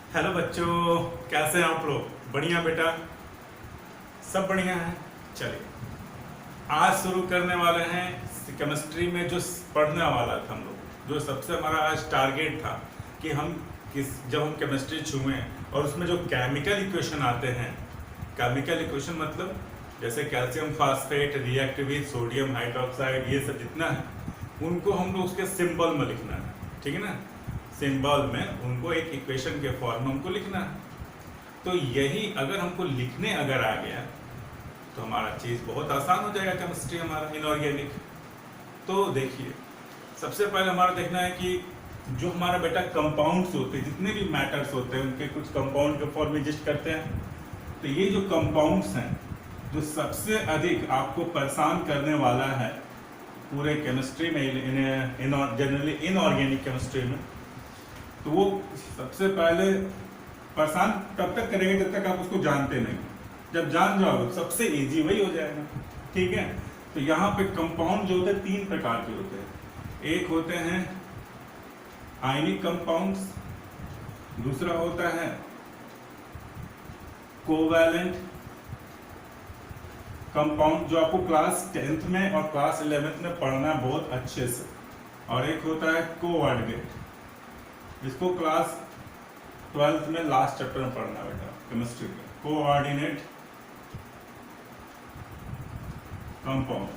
Hello बच्चों, कैसे हैं आप लोग? बढ़िया बेटा, सब बढ़िया है। चलिए, आज शुरू करने वाले हैं केमिस्ट्री में जो पढ़ने वाला था हम लोग, जो सबसे हमारा आज टारगेट था कि हम जब हम केमिस्ट्री छुएं और उसमें जो केमिकल इक्वेशन आते हैं, केमिकल इक्वेशन मतलब जैसे calcium phosphate, reactive sodium hydroxide, ये सब जितना है उनको हम लोग उसके सिंबल में लिखना है। ठीक है ना, सिंबल में उनको एक इक्वेशन के फॉर्म में हमको लिखना है। तो यही अगर हमको लिखने अगर आ गया तो हमारा चीज़ बहुत आसान हो जाएगा, केमिस्ट्री हमारा इनऑर्गेनिक। तो देखिए, सबसे पहले हमारा देखना है कि जो हमारा बेटा कंपाउंड्स होते हैं, जितने भी मैटर्स होते हैं उनके कुछ कंपाउंड के फॉर्म में एग्जिस्ट करते हैं। तो ये जो कंपाउंड्स हैं, जो सबसे अधिक आपको परेशान करने वाला है पूरे केमिस्ट्री में, जनरली इनऑर्गेनिक केमिस्ट्री में, तो वो सबसे पहले परेशान तब तक करेंगे जब तक आप उसको जानते नहीं। जब जान जाओगे सबसे इजी वही हो जाएगा। ठीक है, तो यहाँ पे कंपाउंड जो होते हैं तीन प्रकार के होते हैं। एक होते हैं आयनिक कंपाउंड्स, दूसरा होता है कोवैलेंट कंपाउंड जो आपको क्लास 10th में और क्लास 11th में पढ़ना है बहुत अच्छे से, और एक होता है कोऑर्डिनेट, इसको क्लास 12th में लास्ट चैप्टर में पढ़ना बेटा केमिस्ट्री का। कोऑर्डिनेट कंपाउंड,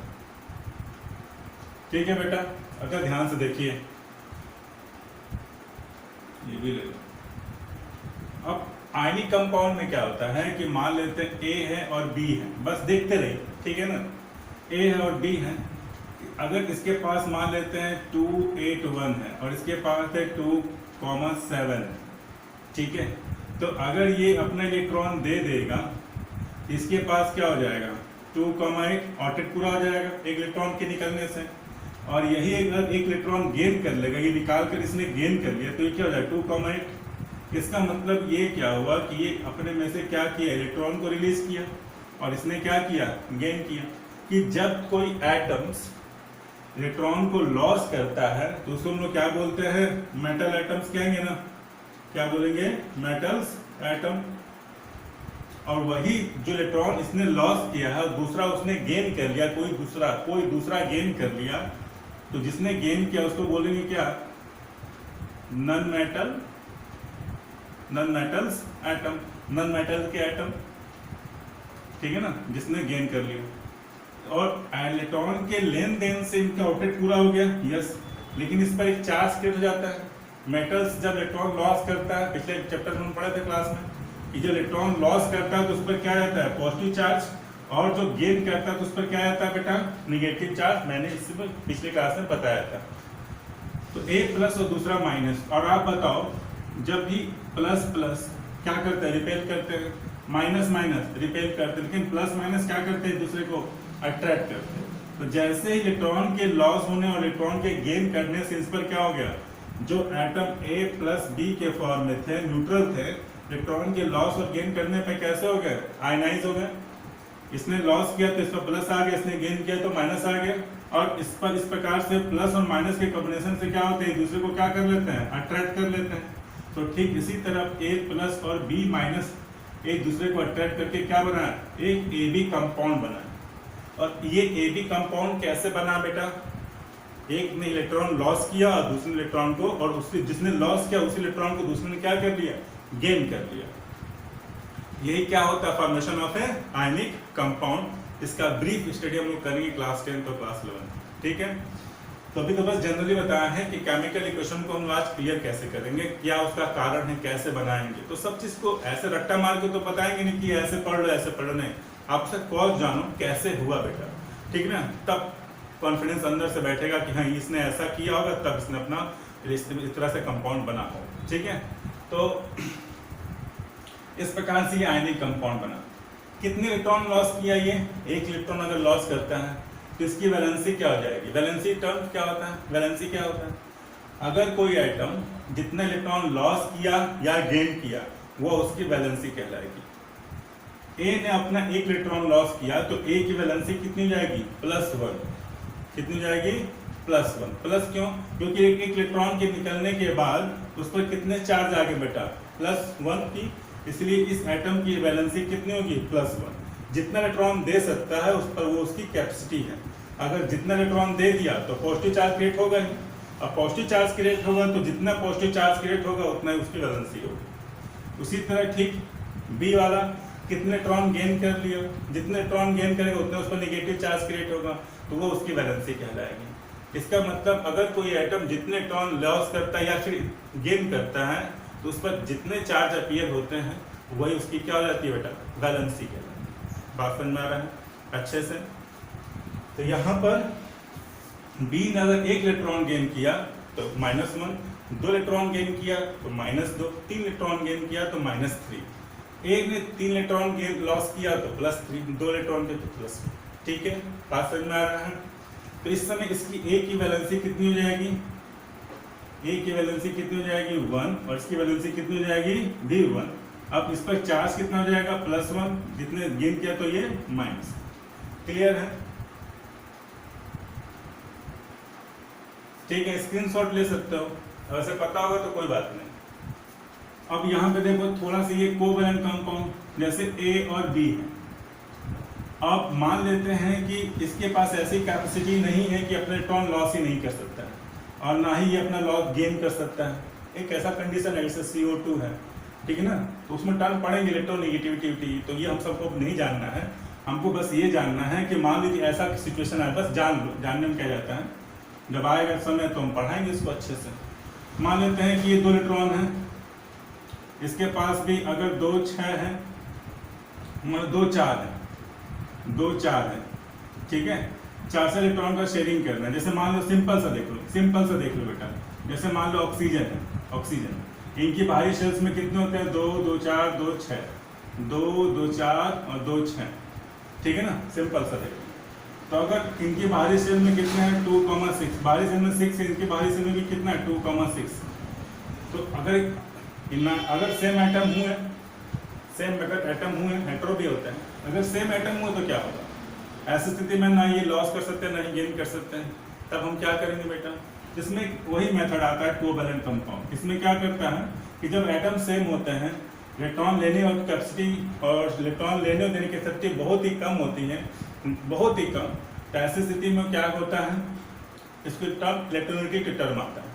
ठीक है बेटा? अगर ध्यान से देखिए, ये भी ले लो। अब आयनिक कंपाउंड में क्या होता है कि मान लेते हैं ए है और बी है, बस देखते रहिए। ठीक है ना, ए है और बी है। अगर इसके पास मान लेते हैं 2 8 1 है और इसके पास है 2,7, ठीक है, तो अगर ये अपना इलेक्ट्रॉन दे देगा, इसके पास क्या हो जाएगा 2,8 ऑर्टेट पूरा हो जाएगा एक इलेक्ट्रॉन के निकलने से। और यही अगर एक इलेक्ट्रॉन गेन कर लेगा, ये निकाल कर इसने गेन कर लिया, तो ये क्या हो जाएगा 2,8। इसका मतलब ये क्या हुआ कि ये अपने में से क्या किया, इलेक्ट्रॉन को रिलीज किया, और इसने क्या किया, गेन किया। कि जब कोई एटम्स इलेक्ट्रॉन को लॉस करता है तो उसको हम लोग क्या बोलते हैं, मेटल एटम्स कहेंगे ना, क्या बोलेंगे, मेटल्स एटम। और वही जो इलेक्ट्रॉन इसने लॉस किया है, दूसरा उसने गेन कर लिया, कोई दूसरा गेन कर लिया, तो जिसने गेन किया उसको बोलेंगे क्या, non metals atom, non metal के एटम। ठीक है ना, जिसने गेन कर लिया। और इलेक्ट्रॉन के लेन देन से इनका ऑर्बिट पूरा हो गया, यस, लेकिन इस पर एक चार्ज क्रिएट हो जाता है। मेटल्स जब इलेक्ट्रॉन लॉस करता है, पिछले चैप्टर में हम पढ़े थे क्लास में कि जब इलेक्ट्रॉन लॉस करता है तो उस पर क्या रहता है, पॉजिटिव चार्ज, और जो गेन करता है तो उस पर क्या रहता है बेटा, निगेटिव चार्ज। मैंने इससे पिछले क्लास में बताया था। तो एक प्लस और दूसरा माइनस। और आप बताओ, जब भी प्लस प्लस क्या करते हैं, रिपेल करते हैं, माइनस माइनस रिपेल करते हैं, लेकिन प्लस माइनस क्या करते हैं, दूसरे को अट्रैक्ट करते हैं। तो जैसे ही इलेक्ट्रॉन के लॉस होने और इलेक्ट्रॉन के गेन करने से इस पर क्या हो गया, जो एटम ए प्लस बी के फॉर्म में थे, न्यूट्रल थे, इलेक्ट्रॉन के लॉस और गेन करने पे कैसे हो गए, आयनाइज हो गए। इसने लॉस किया तो इस पर प्लस आ गया, इसने गेन किया तो माइनस आ गया। और इस प्रकार से प्लस और माइनस के कॉम्बिनेशन से क्या होते हैं, एक दूसरे को क्या कर लेते हैं, अट्रैक्ट कर लेते हैं। तो ठीक इसी तरह ए प्लस और बी माइनस एक दूसरे को अट्रैक्ट करके क्या बना, एक ए बी कंपाउंड बना। और ये ए बी कंपाउंड कैसे बना बेटा, एक ने इलेक्ट्रॉन लॉस किया और दूसरे इलेक्ट्रॉन को, और उससे जिसने लॉस किया उसी इलेक्ट्रॉन को दूसरे ने क्या कर लिया, गेन कर लिया। यही क्या होता है, formation of A ionic compound. इसका ब्रीफ स्टडी हम लोग करेंगे क्लास 10 और क्लास 11। ठीक है, तो अभी तो बस जनरली बताया है कि केमिकल इक्वेशन को हम आज क्लियर कैसे करेंगे, क्या उसका कारण है, कैसे बनाएंगे। तो सब चीज को ऐसे रट्टा मार के तो बताएंगे नहीं कि ऐसे पढ़ लो ऐसे पढ़ लो, नहीं, आपसे कॉज जानो कैसे हुआ बेटा। ठीक है ना, तब कॉन्फिडेंस अंदर से बैठेगा कि हाँ इसने ऐसा किया होगा, तब इसने अपना इस तरह से कंपाउंड बना होगा। ठीक है, तो इस प्रकार से ये आयनिक कंपाउंड बना। कितने इलेक्ट्रॉन लॉस किया, ये एक इलेक्ट्रॉन अगर लॉस करता है तो इसकी वैलेंसी क्या हो जाएगी, वैलेंसी टर्म क्या होता है, वैलेंसी क्या होता है, अगर कोई आइटम जितना इलेक्ट्रॉन लॉस किया या गेन किया वो उसकी वैलेंसी कहलाएगी। ए ने अपना एक इलेक्ट्रॉन लॉस किया तो ए की वैलेंसी कितनी हो जाएगी, +1। कितनी हो जाएगी, +1। प्लस क्यों, क्योंकि एक इलेक्ट्रॉन के निकलने के बाद उस पर कितने चार्ज आ गए बेटा, +1 की, इसलिए इस एटम की वैलेंसी कितनी होगी +1। जितना इलेक्ट्रॉन दे सकता है उस पर वो उसकी कैपेसिटी है। अगर जितना इलेक्ट्रॉन दे दिया तो पॉजिटिव चार्ज क्रिएट होगा ही, अब पॉजिटिव चार्ज क्रिएट होगा तो जितना पॉजिटिव चार्ज क्रिएट होगा उतना ही उसकी वैलेंसी होगी। उसी तरह ठीक बी वाला, कितने इलेक्ट्रॉन गेन कर लिया, जितने इलेक्ट्रॉन गेन करेगा उतना उस पर नेगेटिव चार्ज क्रिएट होगा, तो वो उसकी वैलेंसी कहलाएगी। इसका मतलब अगर कोई एटम जितने इलेक्ट्रॉन लॉस करता है या फिर गेन करता है तो उस पर जितने चार्ज अपीयर होते हैं वही उसकी क्या हो जाती है बेटा, वैलेंसी कहलाती है। बात समझ में आ रहा है अच्छे से? तो यहाँ पर बी ने अगर 1 इलेक्ट्रॉन गेन किया तो -1, 2 इलेक्ट्रॉन गेन किया तो -2, 3 इलेक्ट्रॉन गेन किया तो -3, एक ने 3 इलेक्ट्रॉन गेन लॉस किया तो +3, 2 इलेक्ट्रॉन के तो +2। ठीक है, बात समझ में आ रहा है? तो इस समय इसकी ए की वैलेंसी कितनी हो जाएगी, ए की वैलेंसी कितनी हो जाएगी 1, और इसकी वैलेंसी कितनी हो जाएगी भी 1। अब इस पर चार्ज कितना हो जाएगा +1, जितने गेन किया तो ये माइनस। क्लियर है? ठीक है, स्क्रीनशॉट ले सकते हो, वैसे पता होगा तो कोई बात नहीं। अब यहाँ पे देखो थोड़ा सा ये कोवैलेंट कंपाउंड जैसे ए और बी है। अब मान लेते हैं कि इसके पास ऐसी कैपेसिटी नहीं है कि अपने इलेक्ट्रॉन लॉस ही नहीं कर सकता है और ना ही ये अपना लॉस गेन कर सकता है। एक ऐसा कंडीशन है जैसे CO2 है, ठीक है ना, तो उसमें टर्म पड़ेंगे इलेक्ट्रोनेगेटिविटी, तो ये हम सबको नहीं जानना है। हमको बस ये जानना है कि मान लीजिए ऐसा सिचुएशन है, बस जान लो, जानने में क्या जाता है, जब आएगा समय तो हम पढ़ाएंगे इसको अच्छे से। मान लेते हैं कि ये 2 इलेक्ट्रॉन है, इसके पास भी अगर 2 6 है, 2 4 है, 2 4 है, ठीक है, 4 से इलेक्ट्रॉन का शेयरिंग करना है। जैसे मान लो सिंपल सा देख लो बेटा, जैसे मान लो ऑक्सीजन है, ऑक्सीजन इनकी बाहरी शेल्स में कितने होते हैं 2 2 4 2 6, 2 2 4 और 2 6, ठीक है ना, सिंपल सा देखो। तो अगर इनकी बाहरी शेल में कितने हैं 2,6, बाहरी शेल में 6 है, इनकी बाहरी शेल में भी कितना है 2,6। तो अगर सेम एटम हुए, सेम अगर एटम हुए, हेटेरो भी होता है, अगर सेम एटम हुए तो क्या होगा, ऐसी स्थिति में ना ये लॉस कर सकते हैं ना ही गेन कर सकते हैं। तब हम क्या करेंगे बेटा, इसमें वही मेथड आता है कोवैलेंट कंपाउंड। इसमें क्या करता है कि जब एटम सेम होते हैं, इलेक्ट्रॉन लेने और कैपेसिटी और इलेक्ट्रॉन लेने और देने की कैपेसिटी बहुत ही कम होती है, बहुत ही कम, तो ऐसी स्थिति में क्या होता है, इसको टर्म इलेक्ट्रोनेगेटिव टर्म आता है,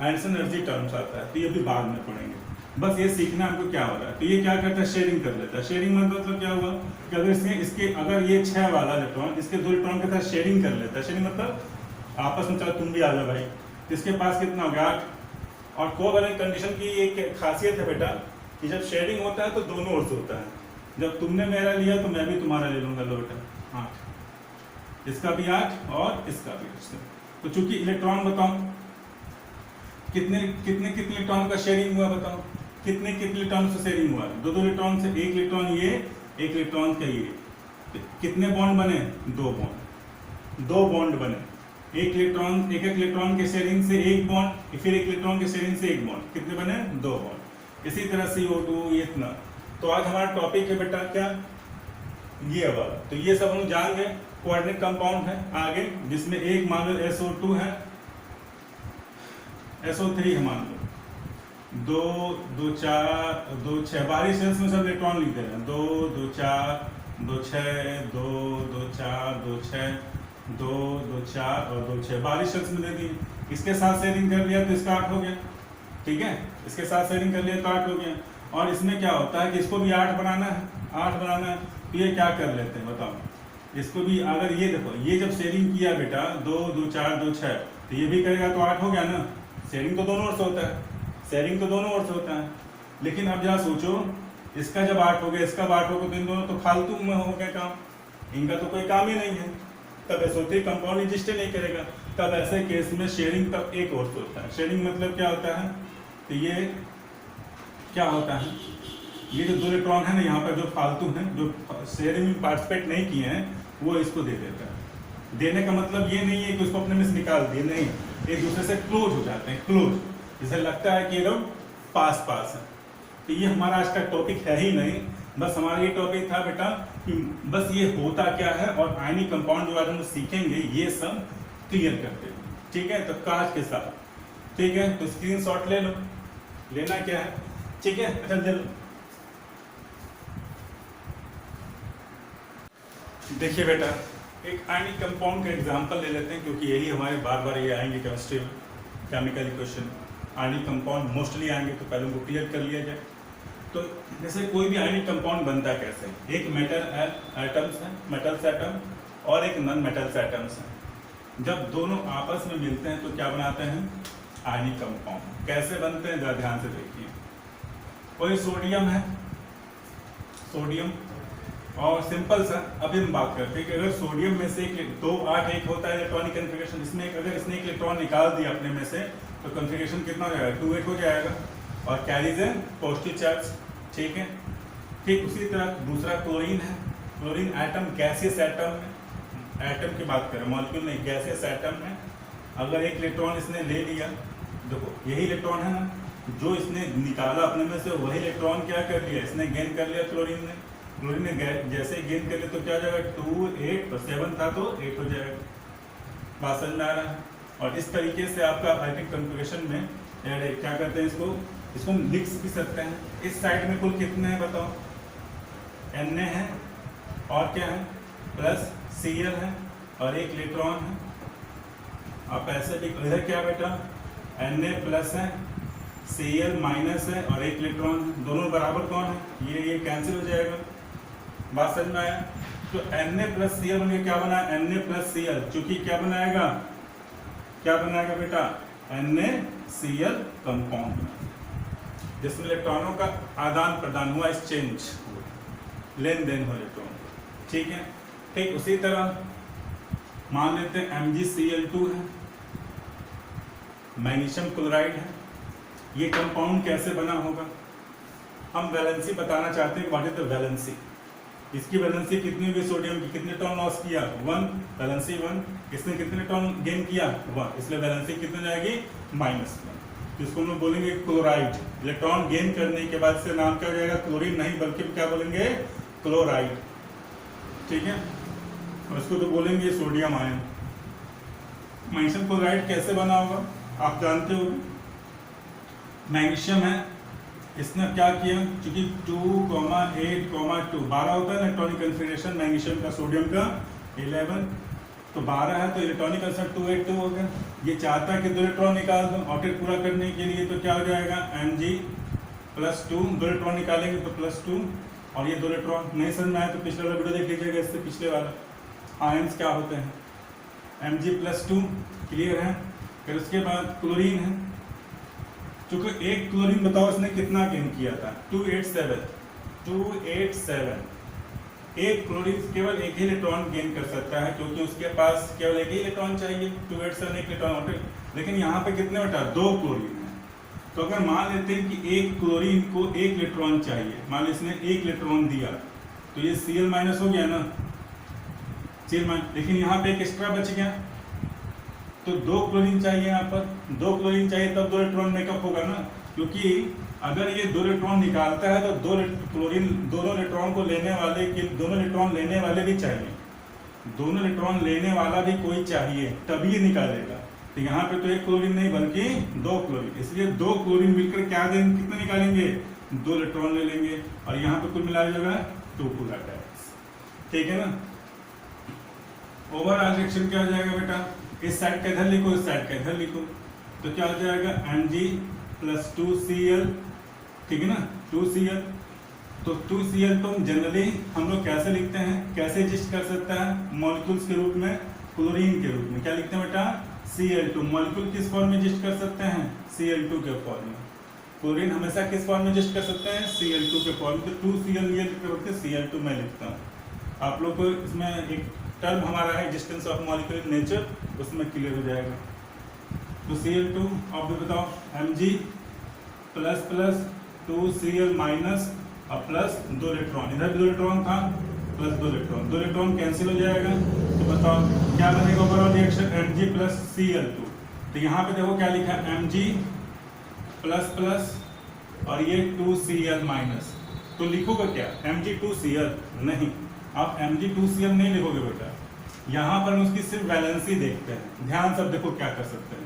आयंसन एनर्जी टर्म्स आता है, तो ये भी बाद में पढ़ेंगे। बस ये सीखना हमको क्या हो रहा है। तो ये क्या करता है, शेयरिंग कर लेता है। शेयरिंग मतलब क्या हुआ कि अगर ये 6 वाला इलेक्ट्रॉन इसके 2 इलेक्ट्रॉन के साथ शेयरिंग कर लेता है, शेयरिंग मतलब आपस में, चलो तुम भी आ जाओ भाई, तो इसके पास कितना हो गया 8। और कोवैलेंट कंडीशन की एक खासियत है बेटा कि जब शेयरिंग होता है तो दोनों ओर से होता है, जब तुमने मेरा लिया तो मैं भी तुम्हारा ले लूंगा। लो बेटा 8, इसका भी 8 और इसका भी 8। तो चूंकि इलेक्ट्रॉन बताओ कितने इलेक्ट्रॉन का शेयरिंग हुआ, बताओ कितने इलेक्ट्रॉन से शेयरिंग हुआ, 2 इलेक्ट्रॉन से, 1 इलेक्ट्रॉन ये, 1 इलेक्ट्रॉन का ये, कितने बॉन्ड बने 2 बॉन्ड बने, एक इलेक्ट्रॉन के शेयरिंग से 1 बॉन्ड, फिर 1 इलेक्ट्रॉन के शेयरिंग से 1 बॉन्ड, कितने बने 2 बॉन्ड। इसी तरह CO2 इतना। तो आज हमारा टॉपिक है बेटा क्या, ये वाला। तो ये सब हम जान गए, कोऑर्डिनेट कंपाउंड है आगे, जिसमें एक मान लो SO2 है, SO3 है मान लो, 2 2 4 2 6, बाहरी शेल्स में सब इलेक्ट्रॉन लिख दे रहे हैं, 2 2 4 2 6 2 2 4 2 6 2 2 4 और 2 6, बाहरी शेल्स में दे दी। इसके साथ शेयरिंग कर लिया तो इसका 8 हो गया, ठीक है, इसके साथ शेयरिंग कर लिया तो 8 हो गया। और इसमें क्या होता है कि इसको भी 8 बनाना है, 8 बनाना है, तो ये क्या कर लेते हैं बताओ, इसको भी अगर ये देखो, ये जब शेयरिंग किया बेटा 2 2 4 2 6, तो ये भी करेगा तो 8 हो गया ना। शेयरिंग तो दोनों ओर से होता है, शेयरिंग तो दोनों ओर से होता है। लेकिन अब जहाँ सोचो, इसका जब 8 हो गया, इसका 8 हो गया, तो इन दोनों तो फालतू में हो गया काम, इनका तो कोई काम ही नहीं है, तब SO3 कंपाउंड एग्जिस्ट नहीं करेगा। तब ऐसे केस में शेयरिंग तब एक ओर से होता है। शेयरिंग मतलब क्या होता है, तो ये क्या होता है, ये जो 2 इलेक्ट्रॉन है ना यहाँ पर जो फालतू हैं, जो शेयरिंग में पार्टिसिपेट नहीं किए हैं, वो इसको दे देता है। देने का मतलब ये नहीं है कि उसको अपने में से निकाल दिए, नहीं, एक दूसरे से क्लोज हो जाते हैं, क्लोज, जिसे लगता है कि ये लोग पास है। तो ये हमारा आज का टॉपिक है ही नहीं, बस हमारा ये टॉपिक था बेटा कि बस ये होता क्या है और आयनिक कंपाउंड जो आज हम सीखेंगे ये सब क्लियर करते हैं, ठीक है। तो कांच के साथ, ठीक है, तो स्क्रीनशॉट ले लो। लेना क्या है, ठीक है। अच्छा देखिए बेटा, एक आयनिक कंपाउंड का एग्जांपल ले लेते हैं, क्योंकि यही हमारे बार बार ये आएंगे केमिस्ट्री में, chemical equation. Ionic compound mostly आएंगे, तो पहले उनको क्लियर कर लिया जाए। तो जैसे कोई भी आयनिक कंपाउंड बनता है कैसे, एक मेटल एटम्स है, मेटल्स एटम, और एक नॉन मेटल्स एटम्स हैं। जब दोनों आपस में मिलते हैं तो क्या बनाते हैं, आयनिक कंपाउंड। कैसे बनते हैं जरा ध्यान से देखिए। कोई सोडियम है, सोडियम, और सिंपल सा अभी हम बात करते हैं कि अगर सोडियम में से 2 8 1 होता है इलेक्ट्रॉनिक कन्फिगरेशन, इसमें अगर इसने एक इलेक्ट्रॉन निकाल दिया अपने में से, तो कन्फिगरेशन कितना हो जाएगा, 2 8 हो जाएगा, और कैरीज ए पॉजिटिव चार्ज। ठीक है। ठीक उसी तरह दूसरा क्लोरीन है। क्लोरीन एटम गैसियस एटम है, एटम की बात करें, मॉलिक्यूल नहीं, गैसियस एटम है। अगर एक इलेक्ट्रॉन इसने ले लिया, देखो यही इलेक्ट्रॉन है ना, जो इसने निकाला अपने में से, वही इलेक्ट्रॉन क्या कर लिया, इसने गेन कर लिया क्लोरीन ने। क्लोरीन ने जैसे गेन कर लिया तो क्या हो जाएगा, 2 8 तो 7 था तो 8 हो जाएगा। बात समझ में आ रहा है। और इस तरीके से आपका आयनिक कन्फिगरेशन में क्या करते हैं, इसको हम लिख भी सकते हैं। इस साइड में कुल कितने हैं बताओ, Na है, और क्या है, प्लस Cl है, और एक इलेक्ट्रॉन है। आप ऐसे भी इधर क्या बेटा, Na प्लस है, Cl माइनस है, और एक इलेक्ट्रॉन है। दोनों बराबर कौन है, ये कैंसिल हो जाएगा। बात समझ में आया। तो Na प्लस Cl बन के क्या बना, Na प्लस Cl, चूंकि क्या बनाएगा, बेटा, NaCl कंपाउंड, जिसमें इलेक्ट्रॉनों का आदान प्रदान हुआ, एक्सचेंज, लेन देन हो इलेक्ट्रॉन। ठीक है। ठीक उसी तरह मान लेते हैं MgCl2 है, मैग्नीशियम क्लोराइड है। ये कंपाउंड कैसे बना होगा, हम वैलेंसी बताना चाहते हैं। व्हाट इज द वैलेंसी, इसकी वैलेंसी कितनी होगी, सोडियम की कितने टर्न लॉस किया, 1, वैलेंसी 1, इसने कितने टर्न गेन किया, 1, इसलिए वैलेंसी कितनी जाएगी, -1। जिसको हम लोग बोलेंगे क्लोराइड। इलेक्ट्रॉन गेन करने के बाद से नाम क्या हो जाएगा, क्लोरीन नहीं बल्कि क्या बोलेंगे, क्लोराइड। ठीक है। और इसको तो बोलेंगे सोडियम आयन। मैग्नीशियम क्लोराइड कैसे बना होगा, आप जानते हो, मैग्नीशियम है, इसने क्या किया, चूंकि 2, 8, 2 12 होता है इलेक्ट्रॉनिक कन्फिगरेशन मैग्नीशियम का, सोडियम का 11, तो 12 है, तो इलेक्ट्रॉनिक कंसर्ट 2 8 2 हो गया। ये चाहता है कि 2 इलेक्ट्रॉन निकाल दो ऑर्बिट पूरा करने के लिए, तो क्या हो जाएगा, Mg प्लस 2, 2 इलेक्ट्रॉन निकालेंगे तो +2, और ये 2 इलेक्ट्रॉन नहीं समझ में आया तो पिछले वाला वीडियो देख लीजिएगा, इससे पिछले वाला। आयंस क्या होते हैं, Mg प्लस 2, क्लियर है। फिर उसके बाद क्लोरीन है, चूंकि एक क्लोरीन बताओ इसने कितना गेन किया था, 287। एक क्लोरीन केवल एक ही इलेक्ट्रॉन गेन कर सकता है, क्योंकि उसके पास केवल एक ही इलेक्ट्रॉन चाहिए, 287 एक इलेक्ट्रॉन। लेकिन यहाँ पे कितने बेटा, 2 क्लोरीन है। तो अगर मान लेते हैं कि एक क्लोरीन को 1 इलेक्ट्रॉन चाहिए, मान लो इसने 1 इलेक्ट्रॉन दिया, तो ये Cl माइनस हो गया ना, Cl माइनस, लेकिन यहाँ पे एक एक्स्ट्रा बच गया, तो 2 क्लोरीन चाहिए। यहाँ पर 2 क्लोरीन चाहिए, तब 2 इलेक्ट्रॉन मेकअप होगा ना, क्योंकि अगर ये 2 इलेक्ट्रॉन निकालता है तो 2 क्लोरीन, दोनों इलेक्ट्रॉन लेने वाले भी चाहिए, दोनों इलेक्ट्रॉन लेने वाला भी कोई चाहिए, तभी ये निकालेगा। तो यहाँ पे तो 1 क्लोरीन नहीं बल्कि 2 क्लोरीन, इसलिए 2 क्लोरीन मिलकर क्या देंगे, कितने निकालेंगे, 2 इलेक्ट्रॉन ले लेंगे, और यहाँ पे कुल मिलाया जाएगा 2 पुल अटैक्स। ठीक है ना। ओवरऑल रिएक्शन क्या हो जाएगा बेटा, इस साइड का इधर लिखो, इस साइड का इधर लिखो, तो क्या हो जाएगा, Mg प्लस 2Cl, ठीक है ना, 2Cl। तो 2Cl तो जनरली हम लोग कैसे लिखते हैं, कैसे एडजस्ट कर सकता है, मॉलिक्यूल्स के रूप में, क्लोरीन के रूप में क्या लिखते हैं बेटा, Cl2। मॉलिक्यूल किस फॉर्म में एडजस्ट कर सकते हैं, Cl2 के फॉर्म में। क्लोरीन हमेशा किस फॉर्म में एडजस्ट कर सकते हैं, Cl2 के फॉर्म में। तो 2Cl ये लिखते हैं, Cl2 मैं लिखता हूँ। आप लोग को इसमें एक टर्म हमारा है एग्जिस्टेंस ऑफ मॉलिक्यूलर नेचर, उसमें क्लियर हो जाएगा। तो Cl2 आप भी बताओ, Mg plus plus 2Cl minus और प्लस 2 इलेक्ट्रॉन, इधर भी 2 इलेक्ट्रॉन था, प्लस 2 इलेक्ट्रॉन, 2 इलेक्ट्रॉन कैंसिल हो जाएगा। तो बताओ क्या बनेगा overall reaction, Mg plus Cl2। तो यहाँ पे देखो क्या लिखा है, Mg प्लस प्लस और ये 2Cl माइनस, तो लिखोगे क्या, Mg2Cl नहीं, आप Mg2Cl नहीं लिखोगे बेटा। यहाँ पर हम उसकी सिर्फ वैलेंसी देखते हैं, ध्यान से देखो क्या कर सकते हैं।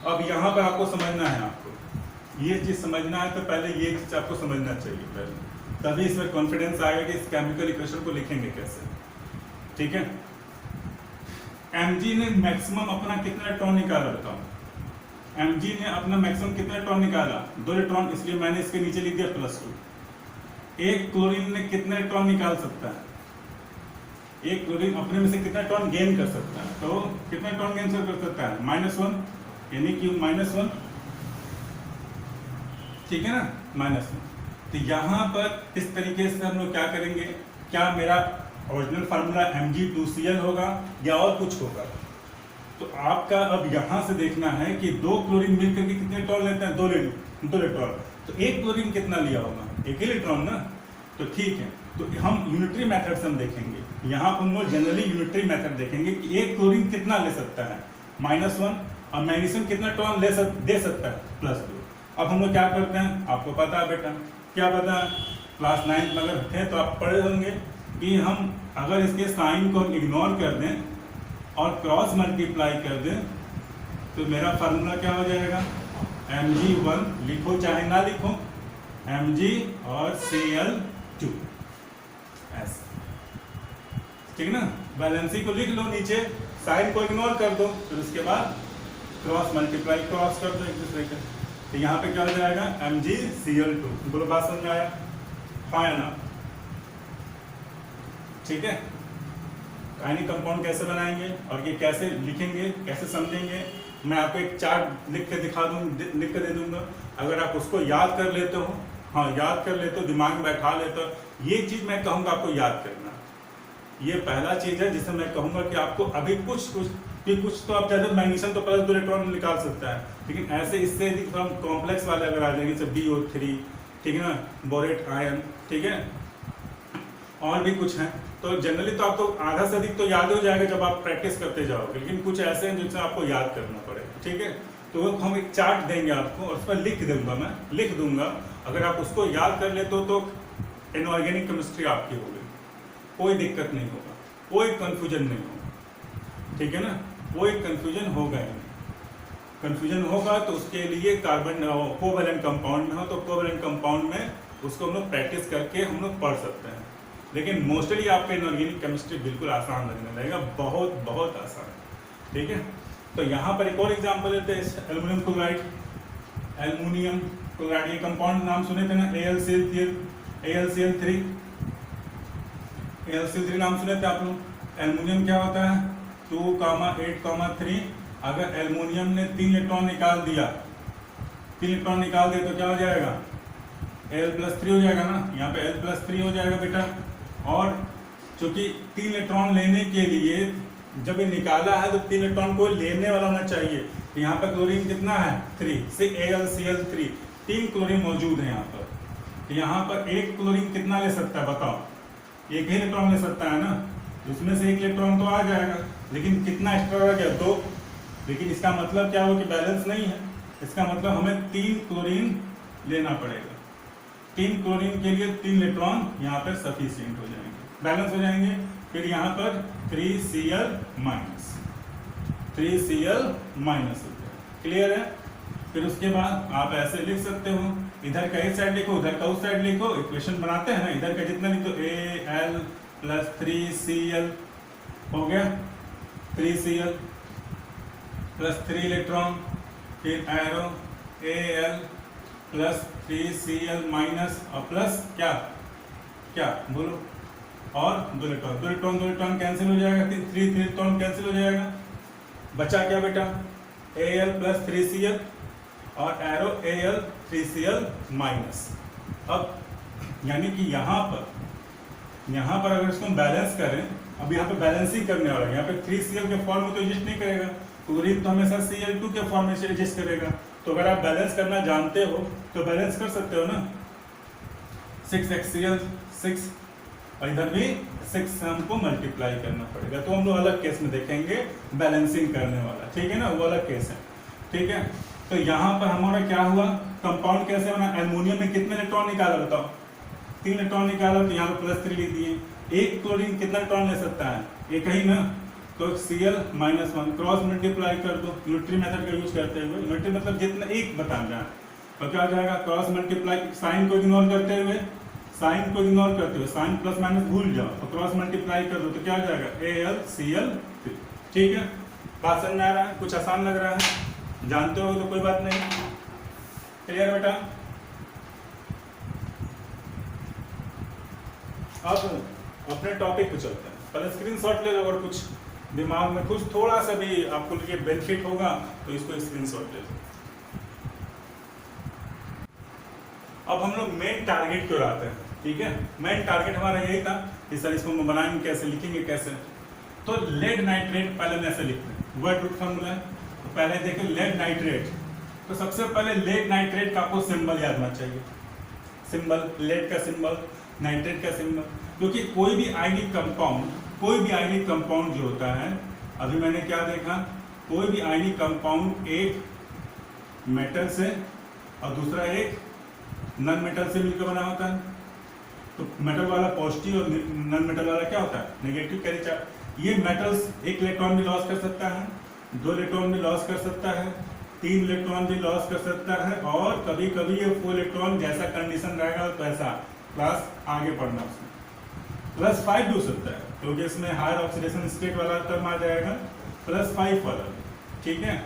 अब यहाँ पर आपको समझना है, आपको ये चीज समझना है तो पहले ये चीज आपको समझना चाहिए पहले, तभी इसमें कॉन्फिडेंस आएगा कि इस केमिकल इक्वेशन को लिखेंगे कैसे। ठीक है, mg ने मैक्सिमम अपना कितना इलेक्ट्रॉन निकाला बताओ? mg ने अपना मैक्सिमम कितना इलेक्ट्रॉन निकाला? 2 इलेक्ट्रॉन, इसलिए मैंने इसके नीचे लिख दिया +2। एक क्लोरीन ने कितना इलेक्ट्रॉन निकाल सकता है? एक क्लोरीन अपने में से कितना इलेक्ट्रॉन गेन कर सकता है? तो कितना इलेक्ट्रॉन गेन कर सकता है? -1, यानी कि -1। ठीक है ना, -1। तो यहाँ पर इस तरीके से हम लोग क्या करेंगे, क्या मेरा ओरिजिनल फार्मूला Mg2Cl होगा या और कुछ होगा? तो आपका अब यहाँ से देखना है कि 2 क्लोरीन मिलकर के कितने इलेक्ट्रॉन लेते हैं? 2 इलेक्ट्रॉन। तो एक क्लोरीन कितना लिया होगा? एक ही इलेक्ट्रॉन ना। तो ठीक है, तो हम यूनिटरी मेथड से हम देखेंगे, यहाँ पर हम लोग जनरली यूनिटरी मेथड देखेंगे कि एक क्लोरीन कितना ले सकता है? -1। और मैग्नीशियम कितना इलेक्ट्रॉन दे सकता है? +2। अब हम लोग क्या करते हैं, आपको पता है बेटा, क्या पता है? क्लास 9 में अगर थे तो आप पढ़े होंगे कि हम अगर इसके साइन को इग्नोर कर दें और क्रॉस मल्टीप्लाई कर दें तो मेरा फार्मूला क्या हो जाएगा? Mg1, लिखो चाहे ना लिखो, Mg और Cl2 ऐसे। ठीक ना, बैलेंसी को लिख लो नीचे, साइन को इग्नोर कर दो, फिर उसके बाद क्रॉस मल्टीप्लाई क्रॉस कर दो एक दूसरे के। तो यहाँ पे क्या हो जाएगा? MgCl2। बोलो बात समझ में आया? फाइन। ठीक है, आयनिक कंपाउंड कैसे बनाएंगे और ये कैसे लिखेंगे, कैसे समझेंगे, मैं आपको एक चार्ट लिख के दिखा दूँ, लिख के दे दूंगा। अगर आप उसको याद कर लेते हो, हाँ याद कर लेते हो, दिमाग में बैठा लेते हो, ये चीज मैं कहूँगा आपको याद करना। ये पहला चीज है जिसे मैं कहूँगा कि आपको अभी कुछ तो आप चाहते हो मैग्नीशियम तो +2 इलेक्ट्रॉन निकाल सकता है, लेकिन ऐसे इससे थोड़ा कॉम्प्लेक्स वाले अगर आ जाएंगे, जैसे BO3, ठीक है ना, बोरेट आयन, ठीक है, और भी कुछ हैं, तो जनरली तो आपको आधा से अधिक तो याद हो जाएगा जब आप प्रैक्टिस करते जाओगे, लेकिन कुछ ऐसे हैं जिनसे आपको याद करना पड़ेगा। ठीक है, तो हम एक चार्ट देंगे आपको और उस पर मैं लिख दूंगा। अगर आप उसको याद कर लेते हो तो इनऑर्गेनिक केमिस्ट्री आपकी हो गई, कोई दिक्कत नहीं होगा, कोई कंफ्यूजन नहीं होगा। ठीक है ना, कोई कंफ्यूजन होगा ही नहीं। कंफ्यूजन होगा तो उसके लिए कार्बन कोवैलेंट कंपाउंड में हो तो कोवैलेंट कंपाउंड में उसको हम लोग प्रैक्टिस करके हम लोग पढ़ सकते हैं, लेकिन मोस्टली आपका इनऑर्गेनिक केमिस्ट्री बिल्कुल आसान लगने लगेगा, बहुत बहुत आसान। ठीक है, तो यहाँ पर एक और एग्जांपल लेते हैं, एल्युमिनियम क्लोराइड। एल्युमिनियम क्लोराइड, ये कंपाउंड नाम सुने थे ना, AlCl3 नाम सुने थे आप लोग। एल्युमिनियम क्या होता है? 2,8,3। अगर एल्युमिनियम ने 3 इलेक्ट्रॉन निकाल दिया, 3 इलेक्ट्रॉन निकाल दिया तो क्या हो जाएगा? Al+3 हो जाएगा ना, यहाँ पे Al+3 हो जाएगा बेटा। और चूंकि 3 इलेक्ट्रॉन लेने के लिए जब ये निकाला है तो 3 इलेक्ट्रॉन को लेने वाला होना चाहिए, तो यहाँ पर क्लोरीन कितना है? 3 से AlCl3, 3 क्लोरीन मौजूद है यहाँ पर। तो यहाँ पर एक क्लोरीन कितना ले सकता है बताओ? एक ही इलेक्ट्रॉन ले सकता है ना, उसमें से एक इलेक्ट्रॉन तो आ जाएगा, लेकिन कितना एक्स्ट्रा रह गया? 2। लेकिन इसका मतलब क्या हो कि बैलेंस नहीं है, इसका मतलब हमें 3 क्लोरीन लेना पड़ेगा। 3 क्लोरीन के लिए 3 इलेक्ट्रॉन यहाँ पर सफिशिएंट हो जाएंगे, बैलेंस हो जाएंगे। फिर यहाँ पर 3Cl- हो गया, क्लियर है? फिर उसके बाद आप ऐसे लिख सकते हो, इधर का एक साइड लिखो, उधर का उस साइड लिखो, इक्वेशन बनाते हैं ना, इधर का जितना लिखो Al+3Cl हो गया, 3Cl + 3 इलेक्ट्रॉन, फिर एरो Al+3Cl- और प्लस क्या क्या बोलो, और 2 इलेक्ट्रॉन कैंसिल हो जाएगा, 3 इलेक्ट्रॉन कैंसिल हो जाएगा, बचा क्या बेटा? Al+3Cl और एरो Al3Cl-। अब यानी कि यहाँ पर अगर इसको हम बैलेंस करें, अब यहाँ पे बैलेंसिंग करने वाला है, यहाँ पे 3Cl के फॉर्म में तो एग्जिस्ट नहीं करेगा, क्लोरीन तो हमेशा Cl2 के फॉर्म में से एग्जिस्ट करेगा। तो अगर आप बैलेंस करना जानते हो तो बैलेंस कर सकते हो ना, 6xCl 6, और इधर भी 6 से हमको मल्टीप्लाई करना पड़ेगा। तो हम लोग अलग केस में देखेंगे बैलेंसिंग करने वाला, ठीक है ना, वो अलग केस है। ठीक है, तो यहाँ पर हमारा क्या हुआ, कंपाउंड कैसे बना? एल्युमिनियम में कितने इलेक्ट्रॉन निकाला बताओ? 3 इलेक्ट्रॉन निकाला, तो यहाँ पर +3 लिख दिए। एक क्लोरीन कितना इलेक्ट्रॉन ले सकता है? एक ही ना, तो Cl-1 क्रॉस मल्टीप्लाई कर दो, यूनिटरी मेथड का यूज करते हुए। यूनिटरी मतलब जितना एक बताना, तो क्या हो जाएगा, क्रॉस मल्टीप्लाई, साइन को इग्नोर करते हुए, साइन को इग्नोर करते हुए, साइन प्लस माइनस भूल जाओ तो क्रॉस मल्टीप्लाई कर दो तो क्या हो जाएगा AlCl3। ठीक है, बात समझ में आ रहा है, कुछ आसान लग रहा है, जानते हो तो कोई बात नहीं। क्लियर बेटा? अब अपने टॉपिक पे चलते हैं, पहले स्क्रीनशॉट ले लो, अगर कुछ दिमाग में कुछ थोड़ा सा भी आपको लिए बेनिफिट होगा तो इसको स्क्रीनशॉट ले लो। अब हम लोग मेन टारगेट को आते हैं। ठीक है, मेन टारगेट हमारा यही था कि सर इसको हम बनाएंगे कैसे, लिखेंगे कैसे। तो लेड नाइट्रेट पहले मैं ऐसे लिखते हैं, वर्ड रूट फॉर्मूला है। तो पहले देखिए लेड नाइट्रेट, तो सबसे पहले लेड नाइट्रेट का आपको सिंबल याद होना चाहिए। सिंबल, लेड का सिंबल, नाइट्रेट का सिंबल, क्योंकि कोई भी आयनिक कंपाउंड, कोई भी आयनिक कंपाउंड जो होता है, अभी मैंने क्या देखा, कोई भी आयनिक कंपाउंड एक मेटल से और दूसरा एक नॉन मेटल से मिलकर बना होता है। तो मेटल वाला पॉजिटिव और नॉन मेटल वाला क्या होता है, नेगेटिव कैरी चार्ज। ये मेटल्स एक इलेक्ट्रॉन भी लॉस कर सकता है, 2 इलेक्ट्रॉन भी लॉस कर सकता है, 3 इलेक्ट्रॉन भी लॉस कर सकता है, और कभी कभी ये 4 इलेक्ट्रॉन जैसा कंडीशन रहेगा तो ऐसा क्लास आगे पढ़ना उसमें +5 भी हो सकता है, क्योंकि इसमें हायर ऑक्सीडेशन स्टेट वाला टर्म आ जाएगा, +5 वाला। ठीक है,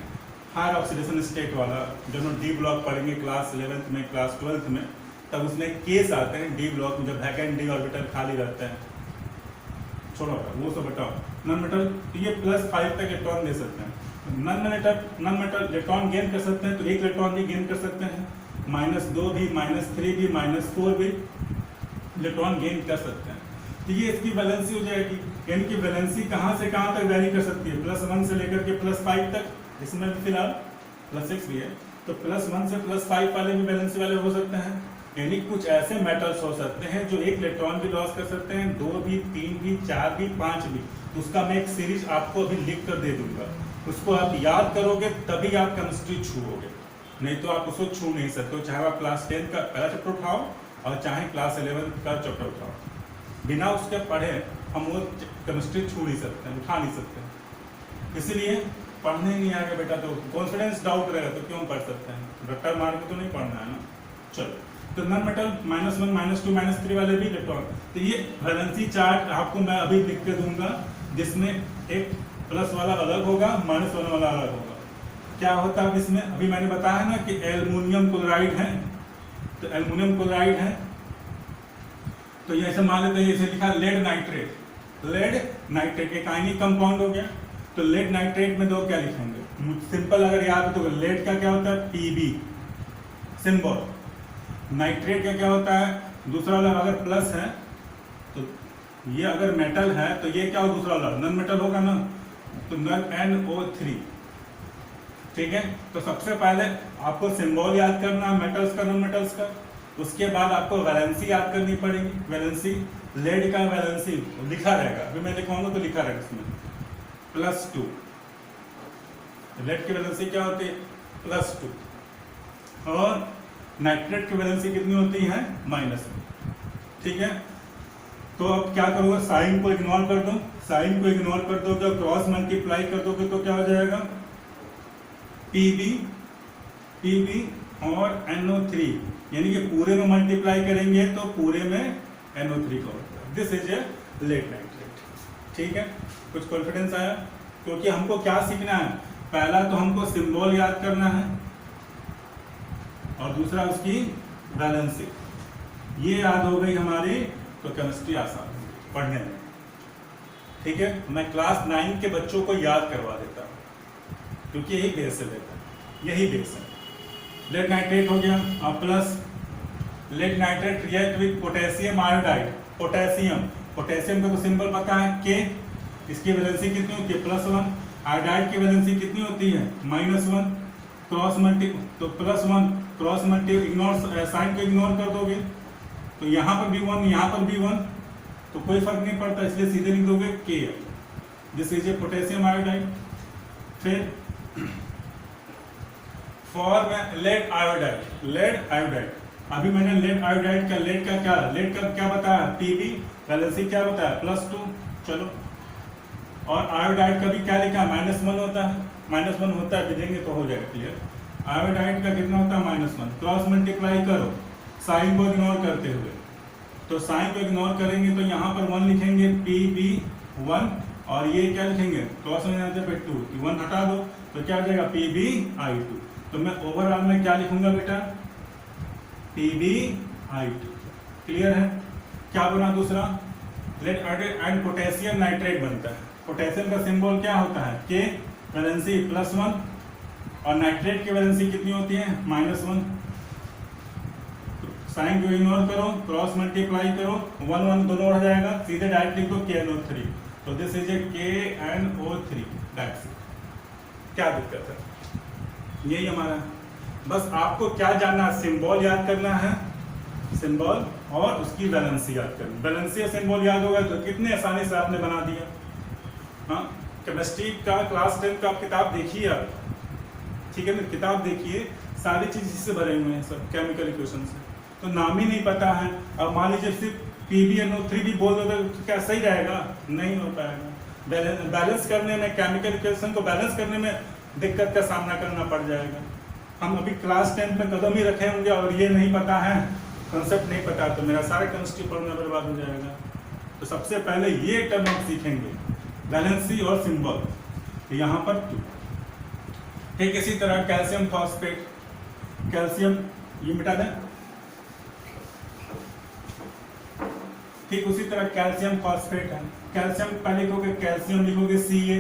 हायर ऑक्सीडेशन स्टेट वाला जब हम डी ब्लॉक पढ़ेंगे क्लास 11th में, क्लास 12th में, तब उसमें केस आते हैं डी ब्लॉक में, जब वैकेंट डी ऑर्बिटल खाली रहता है। छोड़ो वो सब बताओ। नॉन मेटल ये +5 तक इलेक्ट्रॉन दे सकते हैं। नॉन मेटल इलेक्ट्रॉन गेन कर सकते हैं, तो 1 इलेक्ट्रॉन भी गेन कर सकते हैं, -2 भी, -3 भी, -4 भी इलेक्ट्रॉन गेन कर सकते हैं। तो ये इसकी वैलेंसी हो जाएगी, यानी कि वैलेंसी कहाँ से कहाँ तक वैरी कर सकती है, +1 से लेकर के +5 तक। इसमें भी फिलहाल +6 भी है, तो +1 से +5 वाले भी वैलेंसी वाले हो सकते हैं। यानी कुछ ऐसे मेटल्स हो सकते हैं जो 1 इलेक्ट्रॉन भी लॉस कर सकते हैं, 2 भी, 3 भी, 4 भी, 5 भी। उसका मैं एक सीरीज आपको अभी लिख कर दे दूंगा, उसको आप याद करोगे तभी आप केमिस्ट्री छूओगे, नहीं तो आप उसको छू नहीं सकते। चाहे आप क्लास 10 का पहला चैप्टर उठाओ और चाहे क्लास 11 का चैप्टर उठाओ, बिना उसके पढ़े हम वो केमिस्ट्री छू नहीं सकते हैं, उठा नहीं सकते। इसलिए पढ़ने नहीं आएगा बेटा तो कॉन्फिडेंस डाउट रहेगा, तो क्यों पढ़ सकते हैं, रट्टा मार के तो नहीं पढ़ना है ना। चलो, तो नॉन मेटल -1, -2, -3 वाले भी इलेक्ट्रॉन, तो ये वैलेंसी चार्ट आपको मैं अभी लिख के दूंगा, जिसमें एक प्लस वाला अलग होगा, माइनस वाला अलग होगा। क्या होता है इसमें, अभी मैंने बताया ना कि एल्युमिनियम क्लोराइड है, तो एल्युमिनियम क्लोराइड है, तो ये ऐसे मान लेते हैं, जैसे लिखा लेड नाइट्रेट, लेड नाइट्रेट एक आयनिक कंपाउंड हो गया। तो लेड नाइट्रेट में 2 क्या लिखेंगे, सिंपल अगर याद हो तो लेड का क्या होता है Pb सिंबल, नाइट्रेट का क्या होता है, दूसरा वाला अगर प्लस है तो ये अगर मेटल है तो ये क्या हो, दूसरा वाला नॉन मेटल होगा ना, तो NO3। ठीक है, तो सबसे पहले आपको सिंबल याद करना मेटल्स का, नॉन मेटल्स का, उसके बाद आपको वैलेंसी याद करनी पड़ेगी। वैलेंसी, लेड का वैलेंसी लिखा रहेगा, अभी मैं लिखवाऊंगा तो लिखा रहेगा इसमें +2। लेड की वैलेंसी क्या होती है, +2, और नाइट्रेट की वैलेंसी कितनी होती है, -1। ठीक है, तो अब क्या करोगे, साइन को इग्नोर कर दो, साइन को इग्नोर कर दोगे और क्रॉस मल्टीप्लाई कर दोगे तो क्या हो जाएगा, Pb और NO3, यानी कि पूरे में मल्टीप्लाई करेंगे तो पूरे में NO3 का होता है। This is a lead nitrate. ठीक है, कुछ कॉन्फिडेंस आया, क्योंकि हमको क्या सीखना है, पहला तो हमको सिंबल याद करना है और दूसरा उसकी वैलेंसी, ये याद हो गई हमारी तो केमिस्ट्री आसान होगी पढ़ने में। ठीक है, मैं क्लास 9 के बच्चों को याद करवा देता हूँ, क्योंकि यही बेस से लेता है, यही बेस है। लेड नाइट्रेट हो गया, अब plus lead nitrate react with potassium iodide, potassium का तो सिंबल पता है K, इसकी वैलेंसी कितनी होती है, +1, आयोडाइड की वैलेंसी कितनी होती है, -1, क्रॉस मल्टी तो +1, क्रॉस मल्टी इग्नोर, साइन को इग्नोर कर दोगे तो यहाँ पर भी 1, यहाँ पर भी 1, तो कोई फर्क नहीं पड़ता, इसलिए सीधे लिख दोगे K, this is A potassium iodide. फिर फॉर लेड आयोडाइड, अभी मैंने लेड आयोडाइड का, लेड का क्या बताया, Pb, वैलेंसी क्या बताया, +2। चलो, और आयोडाइड का भी क्या लिखा, -1 होता है, -1 होता है, देंगे तो हो जाएगा क्लियर। आयोडाइड का कितना होता है -1, क्रॉस मल्टीप्लाई करो साइन को इग्नोर करते हुए, तो साइन को इग्नोर करेंगे तो यहाँ पर 1 लिखेंगे Pb1, और ये क्या लिखेंगे क्रॉस में पे 2, 1 हटा दो तो क्या हो जाएगा Pbi2। तो मैं ओवरऑल में क्या लिखूंगा बेटा Pbi2। क्लियर है। क्या बना दूसरा, लेड एंड पोटेशियम नाइट्रेट बनता है। पोटेशियम का सिंबल क्या होता है K, वैलेंसी +1, और नाइट्रेट की वैलेंसी कितनी होती है -1। साइन को इग्नोर करो, क्रॉस मल्टीप्लाई करो, 1 1 दोनों हो जाएगा, सीधे डायरेक्ट लिख दो KNO3। तो this is A KNO3, that's it. क्या दिक्कत है, यही हमारा। बस आपको क्या जानना है, सिंबल याद करना है, सिंबल और उसकी वैलेंसी याद करनी। वैलेंसी और सिंबल याद होगा तो कितने आसानी से आपने बना दिया। हाँ, केमिस्ट्री का क्लास 10 का आप किताब देखिए आप, ठीक है ना, किताब देखिए, सारी चीज इससे भरे हुए हैं सब, केमिकल इक्वेशन से। तो नाम ही नहीं पता है, अब मान लीजिए सिर्फ PbNO3 भी बोल दो तो क्या सही रहेगा, नहीं हो पाएगा। बैलेंस करने में, केमिकल इक्वेशन को बैलेंस करने में दिक्कत का सामना करना पड़ जाएगा। हम अभी क्लास 10 में कदम ही रखे होंगे और ये नहीं पता है, कंसेप्ट नहीं पता, तो मेरा सारा केमिस्ट्री पढ़ना बर्बाद हो जाएगा। तो सबसे पहले ये टर्म हम सीखेंगे, बैलेंसी और सिंबल। तो यहाँ पर 2, ठीक इसी तरह कैल्शियम फॉस्फेट, कैल्शियम ये मिटा दें, ठीक उसी तरह कैल्शियम फॉस्फेट है। कैल्शियम पहले लिखोगे, कैल्शियम लिखोगे Ca,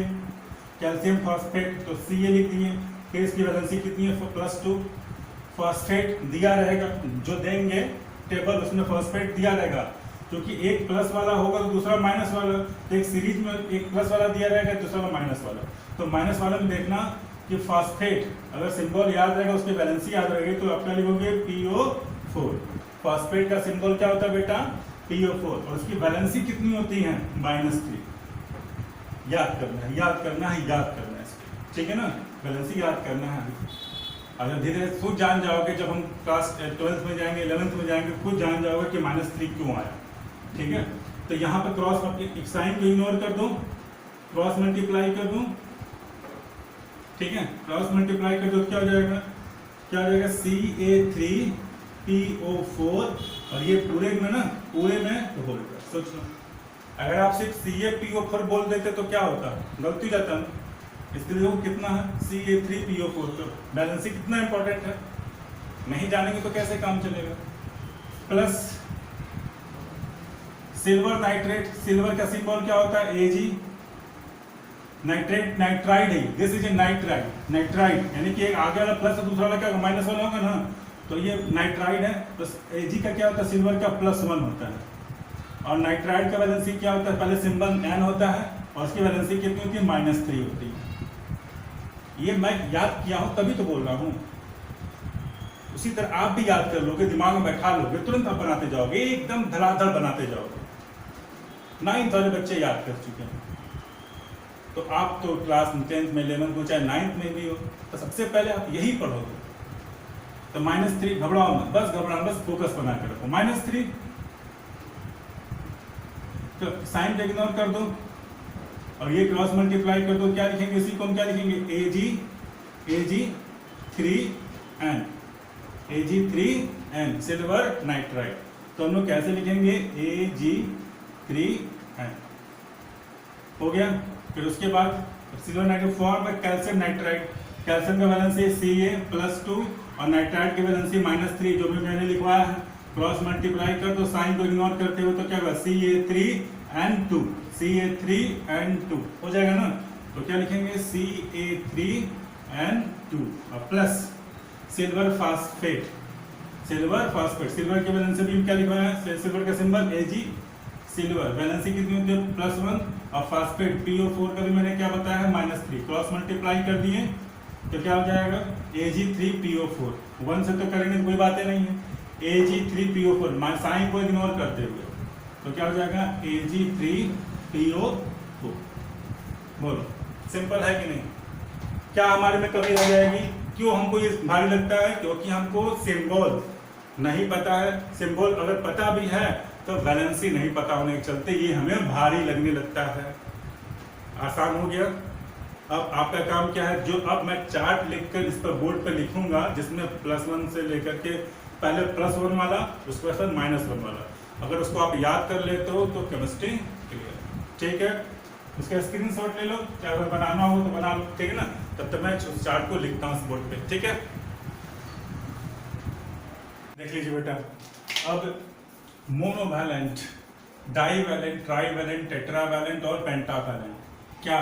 कैल्शियम फॉस्फेट तो Ca लिख दिए, फिर इसकी वैलेंसी कितनी है +2। फॉस्फेट दिया रहेगा, जो देंगे टेबल उसमें फॉस्फेट दिया रहेगा, क्योंकि एक प्लस वाला होगा तो दूसरा माइनस वाला, तो एक सीरीज में एक प्लस वाला दिया रहेगा, दूसरा माइनस वाला। तो माइनस वाले में देखना कि फॉस्फेट अगर सिंबल याद रहेगा, उसकी वैलेंसी याद रहेगी, तो आप क्या लिखोगे PO4। फॉस्फेट का सिंबल क्या होता है बेटा PO4, और उसकी वैलेंसी कितनी होती है -3। याद करना है, याद करना है, याद करना है इसको, ठीक है ना, वैलेंसी याद करना है। अगर धीरे धीरे खुद जान जाओगे, जब हम क्लास 12th में जाएंगे, 11th में जाएंगे, खुद जान जाओगे कि -3 क्यों आया, ठीक है। तो यहाँ पर क्रॉस साइन को इग्नोर कर दो, क्रॉस मल्टीप्लाई कर दो, ठीक है, क्रॉस मल्टीप्लाई कर दो, क्या हो जाएगा, क्या हो जाएगा CA3PO4, और ये पूरे में ना, पूरे में तो होल। सोच लो, अगर आप सिर्फ CaPO4 बोल देते तो क्या होता, गलती जाता ना। इसलिए वो कितना है CA3PO4, तो बैलेंसिंग कितना इंपॉर्टेंट है, नहीं जानेंगे तो कैसे काम चलेगा। प्लस सिल्वर नाइट्रेट, सिल्वर का सिंबल क्या होता है Ag, नाइट्रेट नाइट्राइड है, this is A nitride, nitride यानी कि एक आगे वाला प्लस और दूसरा वाला क्या माइनस वाला होगा ना, तो ये नाइट्राइड है। तो Ag का क्या होता है, सिल्वर का +1 होता है, और नाइट्राइड का वैलेंसी क्या होता है, पहले सिंबल N होता है और उसकी वैलेंसी कितनी होती है -3 होती है। ये मैं याद किया हूं तभी तो बोल रहा हूं, उसी तरह आप भी याद कर लोगे, दिमाग में बैठा लोगे, तुरंत आप बनाते जाओगे, एकदम धड़ाधड़ बनाते जाओगे। 9th वाले बच्चे याद कर चुके हैं, तो आप तो क्लास 10th में, 11th में, चाहे 9th में भी हो, तो सबसे पहले आप यही पढ़ोगे। तो -3 घबराओ मत, बस घबराओ, बस फोकस बना के रखो। -3 तो साइन को इग्नोर कर दो और ये क्रॉस मल्टीप्लाई कर दो, क्या लिखेंगे इसी को हम क्या लिखेंगे Ag3N सिल्वर नाइट्राइड। तो हम लोग कैसे लिखेंगे Ag3N, हो गया। फिर उसके बाद सिल्वर नाइट्राइड फॉर्म में कैल्शियम नाइट्राइड, कैल्शियम का वैलेंसी Ca+2 और नाइट्राइड की वैलेंसी -3, जो भी मैंने लिखवाया है। क्रॉस मल्टीप्लाई कर दो, साइन को इग्नोर करते हुए, तो क्या होगा Ca3N2, Ca3N2 हो जाएगा ना। तो क्या लिखेंगे Ca3N2 और plus silver phosphate, silver phosphate, silver की वैलेंसी भी क्या लिखवाया है, सिल्वर का सिंबल Ag, सिल्वर वैलेंसी कितनी होती है +1, और फास्फेट PO4 का भी मैंने क्या बताया है -3। क्रॉस मल्टीप्लाई कर दिए तो क्या हो जाएगा Ag3PO4, 1 से तो करेंगे कोई बातें नहीं है, Ag3PO4 साइन को इग्नोर करते हुए, तो क्या हो जाएगा Ag3PO4। बोलो सिंपल है कि नहीं, क्या हमारे में कमी रह जाएगी। क्यों हमको ये भारी लगता है, क्योंकि हमको सिंबल नहीं पता है। सिंबल अगर पता भी है तो बैलेंसी नहीं पता होने के चलते ये हमें भारी लगने लगता है। आसान हो गया, अब आपका काम क्या है, जो अब मैं चार्ट लिखकर इस पर बोर्ड पर लिखूंगा, जिसमें +1 से लेकर के पहले +1 वाला, उसके बाद -1 वाला, अगर उसको आप याद कर लेते हो तो केमिस्ट्री क्लियर। ठीक है, उसका स्क्रीनशॉट ले लो, चाहे अगर बनाना हो तो बना लो, ठीक है ना। तब तक मैं उस चार्ट को लिखता हूँ इस बोर्ड पे, ठीक है। देख लीजिए बेटा, अब मोनोवैलेंट, डाईवैलेंट, ट्राईवैलेंट, टेट्रावैलेंट और पेंटावैलेंट, क्या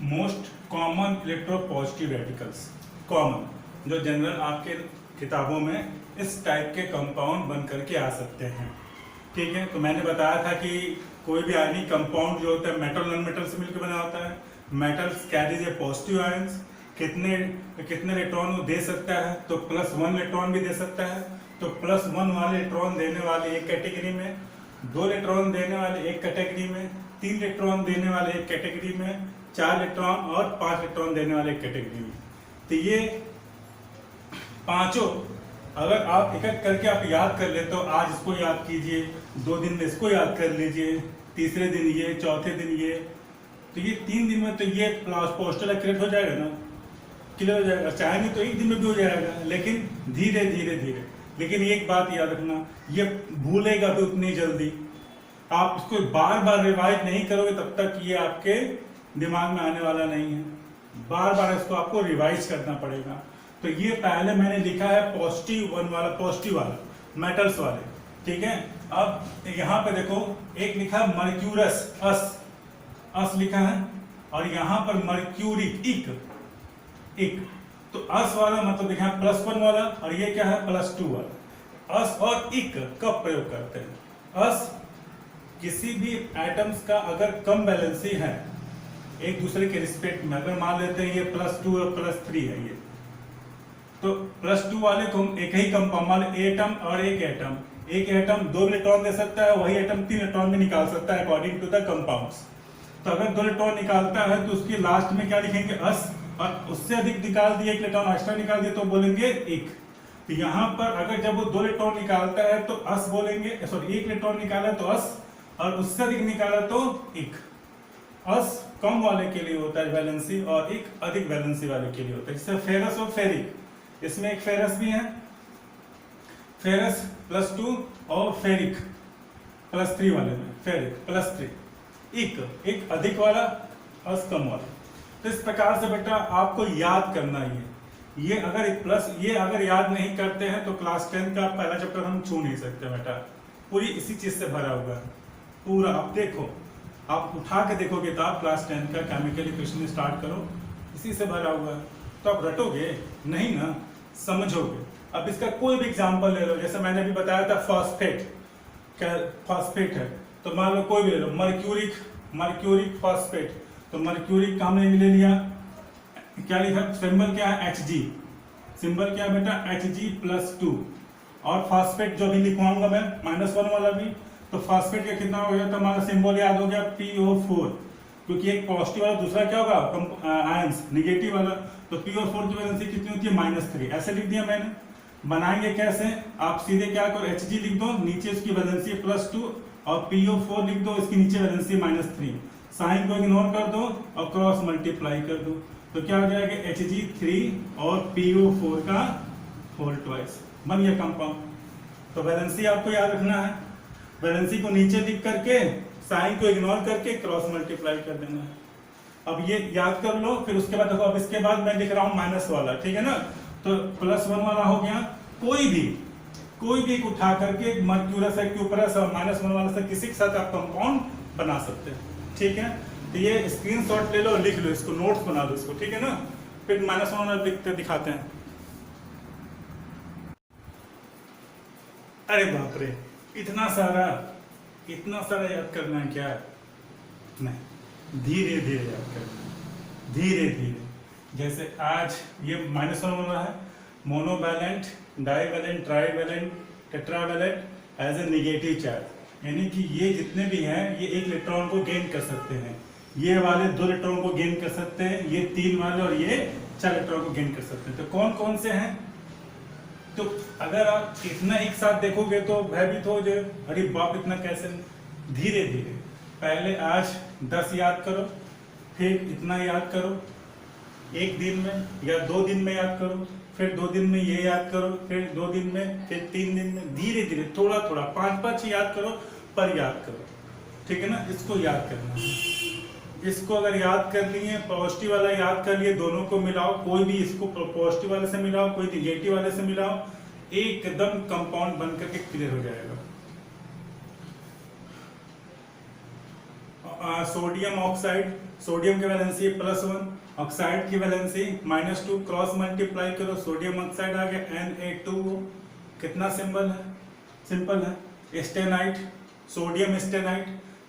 most common electropositive radicals, common जो जनरल आपके किताबों में इस टाइप के कंपाउंड बन करके आ सकते हैं। ठीक है, तो मैंने बताया था कि कोई भी आयनिक कंपाउंड जो होता है मेटल नॉन मेटल से मिलकर बना होता है। मेटल्स कैरीज ए पॉजिटिव आयंस, कितने इलेक्ट्रॉन वो दे सकता है, तो +1 इलेक्ट्रॉन भी दे सकता है। तो +1 वाले इलेक्ट्रॉन देने वाले एक कैटेगरी में, 2 इलेक्ट्रॉन देने वाले एक कैटेगरी में, 3 इलेक्ट्रॉन देने वाले एक कैटेगरी में, 4 इलेक्ट्रॉन और 5 इलेक्ट्रॉन देने वाले एक कैटेगरी में। तो ये पांचों अगर आप एक एक करके आप याद कर ले, तो आज इसको याद कीजिए, 2 दिन में इसको याद कर लीजिए, तीसरे दिन ये, चौथे दिन ये, तो ये 3 दिन में तो ये पोस्टर क्रिएट हो जाएगा ना, क्लियर हो जाएगा। चाहेंगे तो 1 दिन में भी हो जाएगा, लेकिन धीरे धीरे धीरे। लेकिन एक बात याद रखना, ये भूलेगा भी उतनी जल्दी। आप इसको बार बार रिवाइज नहीं करोगे तब तक ये आपके दिमाग में आने वाला नहीं है। बार बार इसको आपको रिवाइज करना पड़ेगा। तो ये पहले मैंने लिखा है +1 वाला, पॉजिटिव वाला, मेटल्स वाले, ठीक है। अब यहाँ पे देखो, एक लिखा है मर्क्यूरस, अस लिखा है, और यहाँ पर मर्क्यूरिक, इक। तो अस वाला मतलब देखा +1 वाला, और ये क्या है +2 वाला। अस और इक कब प्रयोग करते हैं? अस किसी भी एटम्स का अगर कम बैलेंसी है एक दूसरे के रिस्पेक्ट में, अगर मान लेते हैं ये +2 और +3 है ये, तो +2 वाले को एक ही कंपाउंड, मान एटम और एक एटम 2 इलेक्ट्रॉन दे सकता है, वही एटम 3 इलेक्ट्रॉन भी निकाल सकता है अकॉर्डिंग टू द कंपाउंड्स। तो अगर 2 इलेक्ट्रॉन निकालता है तो उसके लास्ट में क्या लिखेंगे? अस, और उससे अधिक निकाल दिया, 1 इलेक्ट्रॉन एक्स्ट्रा निकाल दिया तो बोलेंगे इक। तो यहाँ पर अगर जब वो 2 इलेक्ट्रॉन निकालता है तो अस बोलेंगे, सॉरी 1 इलेक्ट्रॉन निकाला तो अस, और उससे अधिक निकाला तो इक। अस कम वाले के लिए होता है वैलेंसी, और इक अधिक वैलेंसी वाले के लिए होता है। इससे फेरस और फेरिक, इसमें एक फेरस भी है, फेरस +2, और फेरिक +3 वाले में, फेरिक +3, इक अधिक वाला, अस कम वाला। तो इस प्रकार से बेटा आपको याद करना ये अगर याद नहीं करते हैं तो क्लास 10 का पहला चैप्टर हम छू नहीं सकते बेटा। पूरी इसी चीज से भरा हुआ है पूरा। आप देखो, आप उठा के देखो किताब क्लास 10 का, केमिकल इक्वेशन स्टार्ट करो, इसी से भरा हुआ है। तो आप रटोगे नहीं ना, समझोगे। अब इसका कोई भी एग्जांपल ले लो, जैसे मैंने भी बताया था फॉस्फेट, क्या फॉस्फेट है, तो मान लो कोई भी ले लो, मर्क्यूरिक फॉस्फेट, तो मर्क्यूरिक का हमने ले लिया, क्या लिखा, सिंबल क्या है Hg, सिंबल क्या है बेटा Hg+2, और फॉस्फेट जो भी लिखवाऊंगा मैं -1 वाला भी, तो फॉस्फेट का कितना हो गया, तो हमारा सिंबल याद हो गया PO4, क्योंकि एक पॉजिटिव वाला, दूसरा क्या होगा आयंस निगेटिव वाला, तो PO4 की वैलेंसी कितनी होती है -3, ऐसे लिख दिया मैंने। बनाएंगे कैसे, आप सीधे क्या करो, Hg लिख दो, नीचे उसकी वैलेंसी +2, और PO4 लिख दो, इसकी नीचे वैलेंसी -3, साइन को इग्नोर कर दो और क्रॉस मल्टीप्लाई कर दो, तो क्या हो जाएगा Hg3 और PO4 का होल ट्वाइस, बन गया कंपाउंड। तो वैलेंसी आपको याद रखना है, वैलेंसी को नीचे लिख करके साइन को इग्नोर करके क्रॉस मल्टीप्लाई कर देना है। अब ये याद कर लो, फिर उसके बाद देखो, अब इसके बाद मैं लिख रहा हूँ माइनस वाला, ठीक है ना। तो +1 वाला हो गया, कोई भी उठा करके मर्क्यूरस है, क्यूपरस और -1 वाला से किसी के साथ आप कंपाउंड बना सकते हैं, ठीक है। तो ये स्क्रीनशॉट ले लो, लिख लो इसको, नोट्स बना दो इसको, ठीक है ना। फिर -1 वाला लिखते दिखाते हैं। अरे बाप रे, इतना सारा याद करना है क्या? नहीं, धीरे धीरे याद करना है, धीरे धीरे। जैसे आज ये -1 वाला है, monovalent, divalent, trivalent, tetravalent as a negative charge, यानी कि ये जितने भी हैं ये 1 इलेक्ट्रॉन को गेन कर सकते हैं, ये वाले 2 इलेक्ट्रॉन को गेन कर सकते हैं, ये 3 वाले और ये 4 इलेक्ट्रॉन को गेन कर सकते हैं। तो कौन कौन से हैं? तो अगर आप इतना एक साथ देखोगे तो भयभीत हो जाए, अरे बाप इतना कैसे। धीरे धीरे, पहले आज 10 याद करो, फिर इतना याद करो एक दिन में या 2 दिन में याद करो, फिर 2 दिन में ये याद करो, फिर 2 दिन में, फिर 3 दिन में, धीरे धीरे थोड़ा थोड़ा 5-5 याद करो पर याद करो, ठीक है ना। इसको याद करना है। इसको अगर याद कर लिए, पॉजिटिव वाला याद कर लिए, दोनों को मिलाओ, कोई भी इसको पॉजिटिव वाले से मिलाओ, कोई निगेटिव वाले से मिलाओ, एकदम कंपाउंड बन करके क्लियर हो जाएगा। सोडियम ऑक्साइड, सोडियम की वैलेंसी +1, ऑक्साइड की वैलेंसी -2, क्रॉस मल्टीप्लाई करो, सोडियम ऑक्साइड आ गया Na2। कितना सिंपल है, सिंपल है। एस्टेनाइट, सोडियम एस्टेनाइट,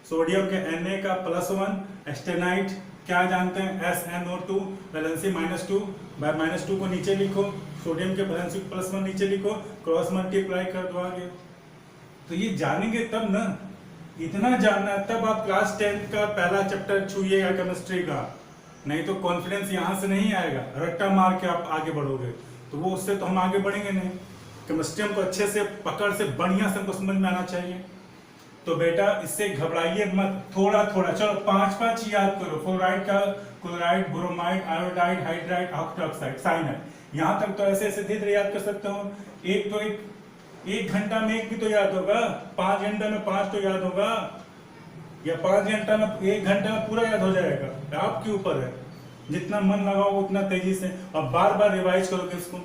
सोडियम के Na का +1, एस्टेनाइट क्या जानते हैं, SnO2, वैलेंसी -2, -2 को नीचे लिखो, सोडियम के वैलेंसी +1 नीचे लिखो, क्रॉस मल्टीप्लाई कर दो आगे। तो ये जानेंगे तब ना, इतना जानना है तब आप क्लास 10 का पहला चैप्टर छूइएगा केमिस्ट्री का, नहीं तो कॉन्फिडेंस यहाँ से नहीं आएगा, रट्टा मार के आप आगे बढ़ोगे तो वो उससे तो हम आगे बढ़ेंगे नहीं। केमिस्ट्री हमको अच्छे से पकड़ से बढ़िया से हमको समझ में आना चाहिए। तो बेटा इससे घबराइए मत, थोड़ा थोड़ा चलो 5-5 याद करो। फ्लोराइड का chloride, bromide, iodide, hydride, oxide, cyanide, यहाँ तक तो ऐसे ऐसे धीरे याद कर सकते हो। एक घंटा में एक भी तो याद होगा, 5 घंटे में 5 तो याद होगा, या 5 घंटा में 1 घंटे में पूरा याद हो जाएगा। आपके ऊपर है, जितना मन लगाओ उतना तेजी से, और बार बार रिवाइज करो। इसको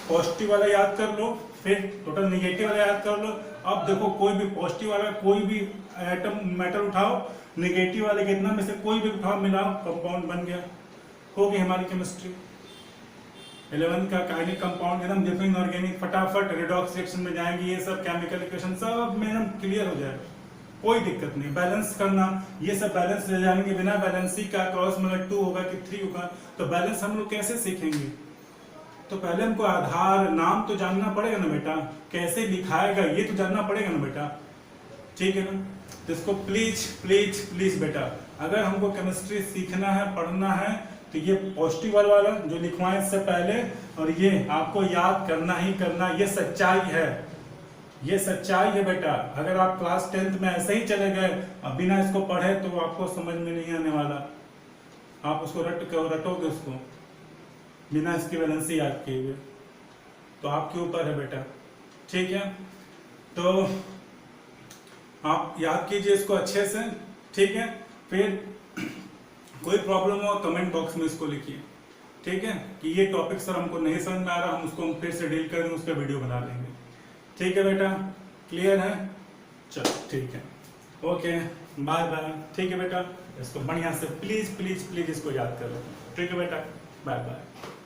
पॉजिटिव वाला याद कर लो, फिर टोटल निगेटिव वाला याद कर लो। अब देखो कोई भी पॉजिटिव वाला कोई भी एटम मेटल उठाओ, निगेटिव वाले के इतना में से कोई भी उठाओ, मिलाओ, कंपाउंड बन गया, हो गई हमारी केमिस्ट्री। 11 का काइनेटिक कंपाउंड एकदम देखो, इनऑर्गेनिक फटाफट रिडॉक्स रिएक्शन में जाएंगे, ये सब केमिकल इक्वेशन सब में एकदम क्लियर हो जाएगा, कोई दिक्कत नहीं। बैलेंस करना, ये सब बैलेंस ले जाएंगे, बिना बैलेंसी का क्रॉस मतलब 2 होगा कि 3 होगा, तो बैलेंस हम लोग कैसे सीखेंगे। तो पहले हमको आधार नाम तो जानना पड़ेगा ना बेटा, कैसे लिखाएगा ये तो जानना पड़ेगा ना बेटा, ठीक है ना। तो इसको प्लीज प्लीज प्लीज बेटा, अगर हमको केमिस्ट्री सीखना है, पढ़ना है, तो ये पॉजिटिव वाला जो लिखवाएं इससे पहले, और ये आपको याद करना ही करना, ये सच्चाई है, ये सच्चाई है बेटा। अगर आप क्लास 10th में ऐसे ही चले गए अब बिना इसको पढ़े तो आपको समझ में नहीं आने वाला, आप उसको रटोगे उसको बिना इसकी वैलेंसी याद किए हुए, तो आपके ऊपर है बेटा, ठीक है। तो आप याद कीजिए इसको अच्छे से, ठीक है। फिर कोई प्रॉब्लम हो कमेंट बॉक्स में इसको लिखिए, ठीक है, कि ये टॉपिक सर हमको नहीं समझ में आ रहा, हम उसको फिर से डील करेंगे, उसका वीडियो बना लेंगे, ठीक है बेटा, क्लियर है। चलो ठीक है, ओके, बाय बाय, ठीक है बेटा। इसको बढ़िया से प्लीज प्लीज प्लीज इसको याद कर लो, ठीक है बेटा, बाय बाय।